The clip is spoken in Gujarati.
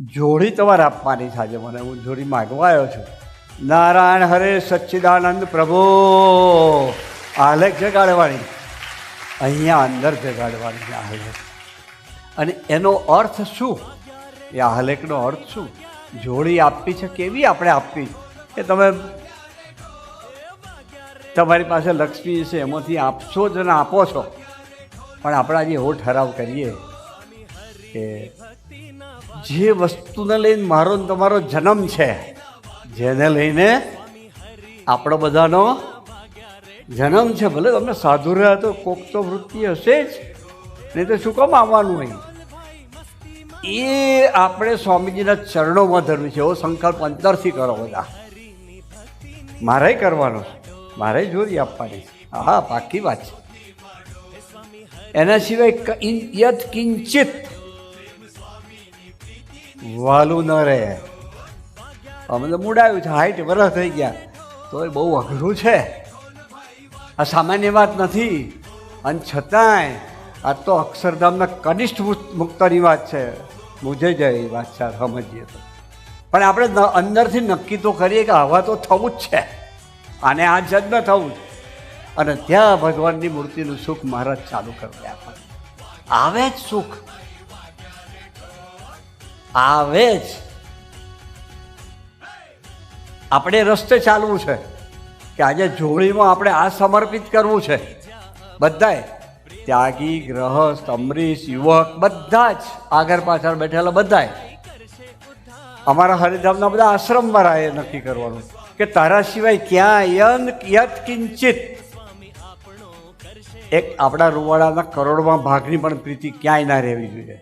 જોડી તમારે આપવાની છે આજે મને. હું જોડી માગવા આવ્યો છું. નારાયણ હરે સચ્ચિદાનંદ પ્રભુ. આલેખ જગાડવાની અહીંયા અંદર જગાડવાની છે આલેખ. અને એનો અર્થ શું? એ આલેખનો અર્થ શું? જોડી આપવી છે કેવી આપણે આપવી કે તમે તમારી પાસે લક્ષ્મી છે એમાંથી આપશો જ ને આપો છો. પણ આપણે આજે એવો ઠરાવ કરીએ કે જે વસ્તુને લઈને મારો ને તમારો જન્મ છે, જેને લઈને આપણો બધાનો જન્મ છે, ભલે તમે સાધુ રહ્યા તો કોક તો વૃત્તિ હશે જ, નહીં તો શું કામ આવવાનું હોય? એ આપણે સ્વામીજીના ચરણોમાં ધરવું છે. એવો સંકલ્પ અંતરથી કરો બધા. મારે કરવાનો છે, મારે જોડી આપવાની છે. હા, પાકી વાત છે. એના સિવાય યત કિંચિત વાલું ન રહે. અમે તો મૂડાયું છે, 60 વર્ષ થઈ ગયા તો એ બહુ અઘરું છે. આ સામાન્ય વાત નથી. અને છતાંય આ તો અક્ષરધામના કનિષ્ઠ મુક્તની વાત છે. મૂજે જાય એ વાત છે સમજીએ તો. પણ આપણે અંદરથી નક્કી તો કરીએ કે આવા તો થવું જ છે, આને આ જન્મ થવું જ. અને ત્યાં ભગવાનની મૂર્તિનું સુખ મહારાજ ચાલુ કરી આપણને. આવે જ સુખ, આવે જ. આપણે રસ્તે ચાલવું છે કે આજે જોડીમાં આપણે આ સમર્પિત કરવું છે. બધાએ ત્યાગી, ગ્રહસ્થ, અમરીશ, યુવક, બધા જ આગળ પાછળ બેઠેલા બધાએ અમારા હરિધામના બધા આશ્રમવાળાએ નક્કી કરવાનું કે તારા સિવાય ક્યાં યત કિંચિત એક આપણા રૂવાડાના કરોડમાં ભાગની પણ પ્રીતિ ક્યાંય ના રહેવી જોઈએ.